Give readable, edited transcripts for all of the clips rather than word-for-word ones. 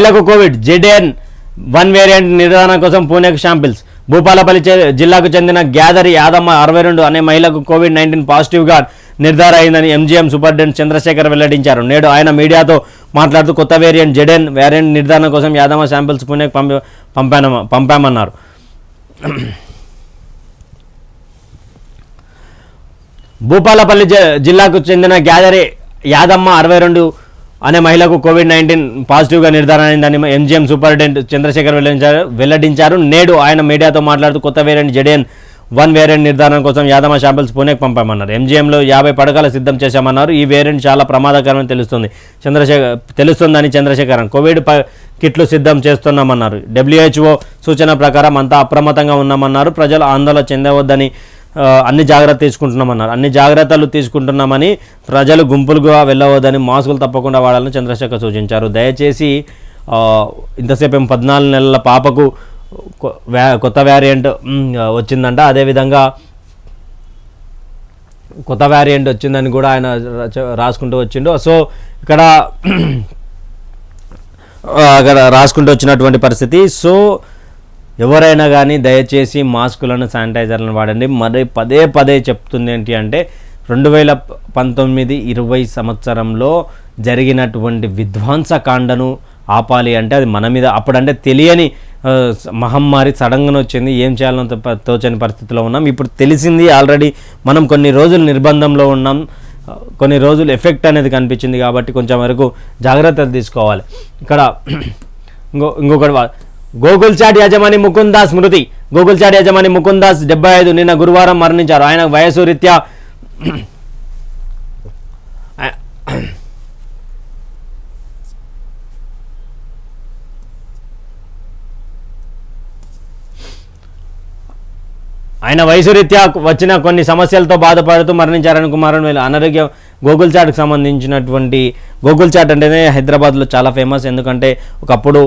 మహిళకు Covid JN.1 variant నిర్ధారణ కోసం పూణేకు శాంపిల్స్. భూపాలపల్లి జిల్లాకు చెందిన గ్యాదరి యాదమ్మ 62 అనే మహిళకు కోవిడ్-19 పాజిటివ్గా నిర్ధారణ అయిందని MGM సూపరింటెండెంట్ చంద్రశేఖర్ వెల్లడించారు. నేడు ఆయన మీడియాతో మాట్లాడుతూ కొత్త JN వేరియంట్ నిర్ధారణ కోసం యాదమ్మ శాంపిల్స్ పూణేకు పంపామన్నారు. భూపాలపల్లి జిల్లాకు చెందిన గ్యాదరి యాదమ్మ 62 అనే మహిళకు కోవిడ్-19 పాజిటివ్గా నిర్ధారణ అయిందని MGM సూపరింటెండెంట్ చంద్రశేఖర్ వెల్లడించారు. నేడు ఆయన మీడియాతో మాట్లాడుతూ కొత్త JN.1 వేరియంట్ నిర్ధారణ కోసం యాదమ్మ శాంపిల్స్ పూణేకు పంపామన్నారు. MGMలో 50 పడకలు సిద్ధం చేశామన్నారు. ఈ వేరియంట్ చాలా ప్రమాదకరమని తెలుస్తుందని చంద్రశేఖర్ కోవిడ్ కిట్లు సిద్ధం చేస్తున్నామన్నారు. WHO సూచన ప్రకారం అంతా అప్రమత్తంగా ఉన్నామన్నారు. ప్రజలు ఆందోళన చెందవద్దని అన్ని జాగ్రత్తలు తీసుకుంటున్నామని ప్రజలు గుంపులుగా వెళ్ళవద్దని మాస్కులు తప్పకుండా వాడాలని చంద్రశేఖర్ సూచించారు. దయచేసి ఇంతసేపు 14 నెలల పాపకు కొత్త వేరియంట్ వచ్చిందంట. అదేవిధంగా కొత్త వేరియంట్ వచ్చిందని కూడా ఆయన రాసుకుంటూ వచ్చిండు. సో ఇక్కడ రాసుకుంటూ వచ్చినటువంటి పరిస్థితి. సో ఎవరైనా కానీ దయచేసి మాస్కులను శానిటైజర్లను వాడండి. మరి పదే చెప్తుంది ఏంటి అంటే 2019-20 సంవత్సరంలో జరిగినటువంటి విధ్వంసకాండను ఆపాలి అంటే అది మన మీద అప్పుడంటే తెలియని మహమ్మారి సడన్గా వచ్చింది. ఏం చేయాలో తోచని పరిస్థితిలో ఉన్నాం. ఇప్పుడు తెలిసింది ఆల్రెడీ. మనం కొన్ని రోజులు నిర్బంధంలో ఉన్నాం. కొన్ని రోజులు ఎఫెక్ట్ అనేది కనిపించింది కాబట్టి కొంచెం వరకు జాగ్రత్తలు తీసుకోవాలి. ఇక్కడ ఇంకొకటి గూగుల్ చాట్ యజమాని ముకుంద్ దాస్ మృతి. గూగుల్ చాట్ యజమాని ముకుంద్ దాస్ 75 నిన్న గురువారం మరణించారు. ఆయన వయసు రీత్యా వచ్చిన కొన్ని సమస్యలతో బాధపడుతూ మరణించారని కుమారుడు అనారోగ్యం. గూగుల్ చాట్కి సంబంధించినటువంటి గూగుల్ చాట్ అంటేనే హైదరాబాద్లో చాలా ఫేమస్. ఎందుకంటే ఒకప్పుడు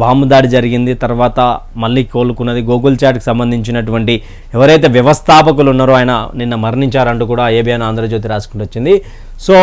బాంబు దాడి జరిగింది, తర్వాత మళ్ళీ కోలుకున్నది. గూగుల్ చాట్కి సంబంధించినటువంటి ఎవరైతే వ్యవస్థాపకులు ఉన్నారో ఆయన నిన్న మరణించారంటూ కూడా ABN ఆంధ్రజ్యోతి రాసుకుంటూ వచ్చింది. సో